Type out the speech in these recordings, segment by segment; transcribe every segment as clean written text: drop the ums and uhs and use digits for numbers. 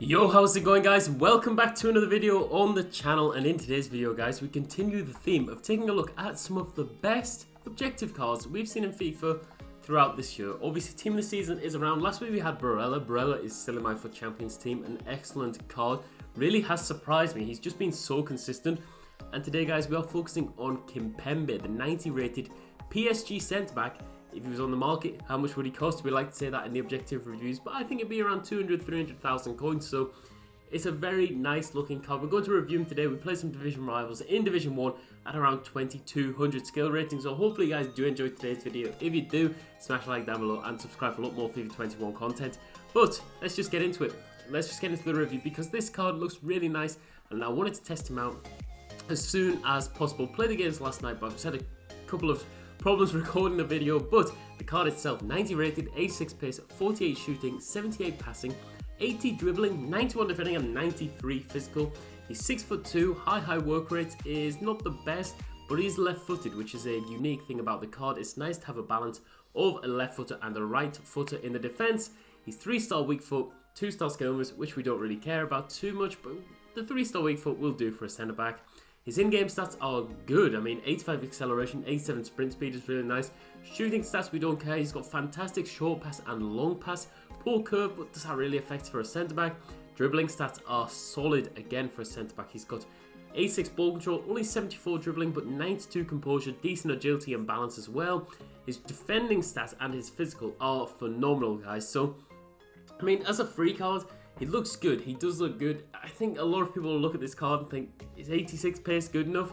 Yo, how's it going, guys? Welcome back to another video on the channel, and in today's video, guys, we continue the theme of taking a look at some of the best objective cards we've seen in FIFA throughout this year. Obviously, team of the season is around. Last week we had Barella. Barella is still in my FUT Champions team, an excellent card. Really has surprised me. He's just been so consistent. And today, guys, we are focusing on Kimpembe, the 90 rated PSG centre-back. If he was on the market, how much would he cost? We like to say that in the objective reviews, but I think it'd be around 300,000 coins, so it's a very nice looking card. We're going to review him today. We play some division rivals in Division 1 at around 2200 skill rating, so hopefully you guys do enjoy today's video. If you do, smash a like down below and subscribe for a lot more FIFA 21 content. But let's just get into it. Let's just get into the review because this card looks really nice and I wanted to test him out as soon as possible. Played the games last night, but I've just had a couple of problems recording the video. But the card itself, 90 rated, 86 pace, 48 shooting, 78 passing, 80 dribbling, 91 defending and 93 physical. He's 6'2", high work rate, is not the best, but he's left footed, which is a unique thing about the card. It's nice to have a balance of a left footer and a right footer in the defense. He's 3-star weak foot, 2-star skill numbers, which we don't really care about too much, but the 3-star weak foot will do for a centre back. His in-game stats are good. I mean, 85 acceleration, 87 sprint speed is really nice. Shooting stats, we don't care. He's got fantastic short pass and long pass. Poor curve, but does that really affect for a centre-back? Dribbling stats are solid again for a centre-back. He's got 86 ball control, only 74 dribbling, but 92 composure, decent agility and balance as well. His defending stats and his physical are phenomenal, guys. So, I mean, as a free card, he looks good. He does look good. I think a lot of people will look at this card and think, is 86 pace good enough?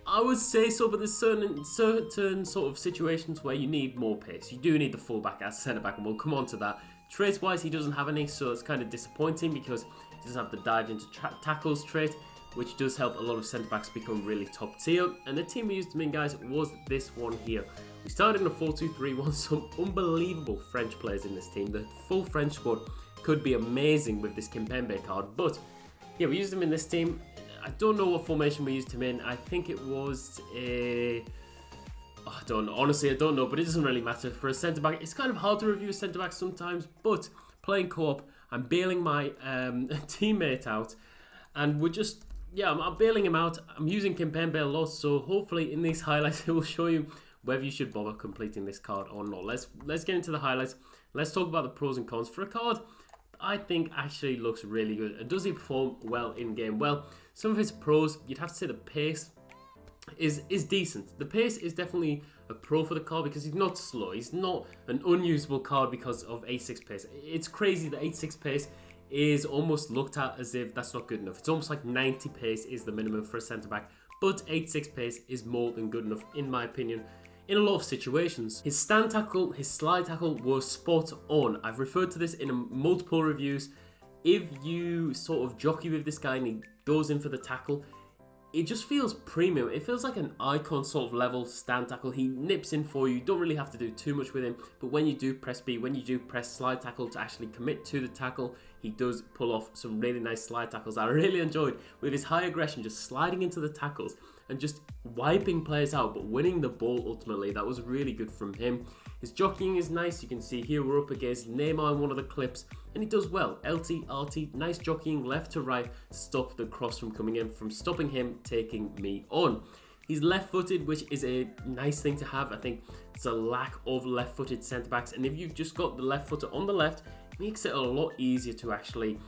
I would say so, but there's certain sort of situations where you need more pace. You do need the fullback as centre-back, and we'll come on to that. Traits-wise, he doesn't have any, so it's kind of disappointing because he doesn't have the dive into tackles trait, which does help a lot of centre-backs become really top tier. And the team we used him in, guys, was this one here. We started in a 4-2-3-1, some unbelievable French players in this team. The full French squad could be amazing with this Kimpembe card, but yeah, we used him in this team. I don't know what formation we used him in. I think it was a... I don't know. Honestly, I don't know, but it doesn't really matter. For a centre-back, it's kind of hard to review a centre-back sometimes, but playing co-op, I'm bailing my teammate out, and we're just... Yeah, I'm bailing him out. I'm using Kimpembe a lot, so hopefully in these highlights it will show you whether you should bother completing this card or not. Let's get into the highlights. Let's talk about the pros and cons for a card I think actually looks really good. And does he perform well in game? Well, some of his pros, you'd have to say the pace is decent. The pace is definitely a pro for the card because he's not slow. He's not an unusable card because of 86 pace. It's crazy that 86 pace is almost looked at as if that's not good enough. It's almost like 90 pace is the minimum for a centre-back, but 86 pace is more than good enough in my opinion in a lot of situations. His stand tackle, his slide tackle was spot on. I've referred to this in multiple reviews. If you sort of jockey with this guy and he goes in for the tackle, it just feels premium. It feels like an icon sort of level stand tackle. He nips in for you. You don't really have to do too much with him, but when you do press B, when you do press slide tackle to actually commit to the tackle, he does pull off some really nice slide tackles. I really enjoyed with his high aggression, just sliding into the tackles and just wiping players out, but winning the ball ultimately. That was really good from him. His jockeying is nice. You can see here we're up against Neymar in one of the clips, and he does well. LT, RT, nice jockeying left to right to stop the cross from coming in, from stopping him taking me on. He's left-footed, which is a nice thing to have. I think it's a lack of left-footed centre-backs, and if you've just got the left footer on the left, it makes it a lot easier to actually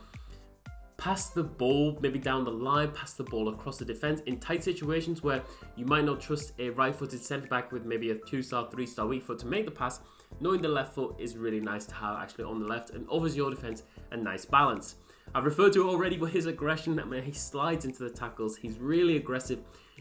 pass the ball, maybe down the line, pass the ball across the defense in tight situations where you might not trust a right-footed centre-back with maybe a 2-star, 3-star weak foot to make the pass. Knowing the left foot is really nice to have actually on the left and offers your defense a nice balance. I've referred to it already, but his aggression, I mean, he slides into the tackles. He's really aggressive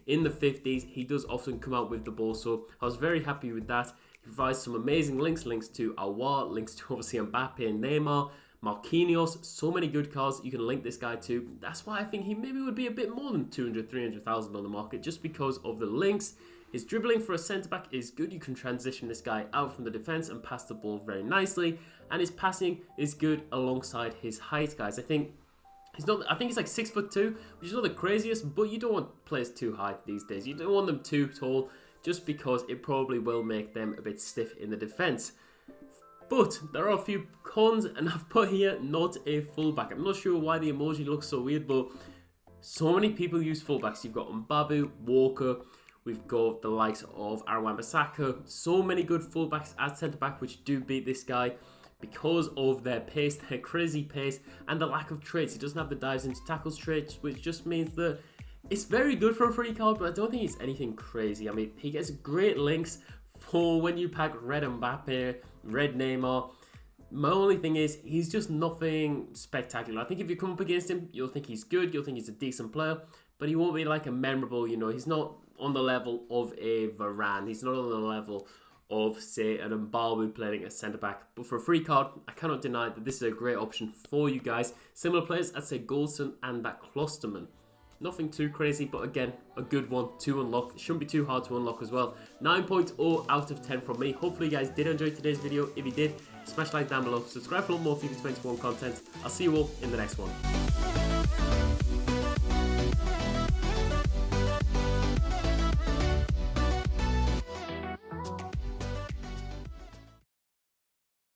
in the 50s. He does often come out with the ball, so I was very happy with that. He provides some amazing links to Aouar, links to obviously Mbappe and Neymar, Marquinhos, so many good cards you can link this guy to. That's why I think he maybe would be a bit more than 200, 300,000 on the market just because of the links. His dribbling for a centre-back is good. You can transition this guy out from the defence and pass the ball very nicely. And his passing is good alongside his height, guys. I think he's like 6'2", which is not the craziest, but you don't want players too high these days. You don't want them too tall just because it probably will make them a bit stiff in the defence. But there are a few cons, and I've put here not a fullback. I'm not sure why the emoji looks so weird, but so many people use fullbacks. You've got Mbabu, Walker, we've got the likes of Aaron Wan-Bissaka. So many good fullbacks at centre-back which do beat this guy because of their pace, their crazy pace, and the lack of traits. He doesn't have the dives into tackles traits, which just means that it's very good for a free card, but I don't think it's anything crazy. I mean, he gets great links for when you pack red Mbappe, red Neymar. My only thing is, he's just nothing spectacular. I think if you come up against him, you'll think he's good, you'll think he's a decent player, but he won't be like a memorable, he's not on the level of a Varane. He's not on the level of, say, an Mbabu playing a centre-back. But for a free card, I cannot deny that this is a great option for you guys. Similar players, I'd say Goldson and that Klosterman. Nothing too crazy, but again, a good one to unlock. It shouldn't be too hard to unlock as well. 9.0 out of 10 from me. Hopefully you guys did enjoy today's video. If you did, smash like down below. Subscribe for a lot more FIFA 21 content. I'll see you all in the next one.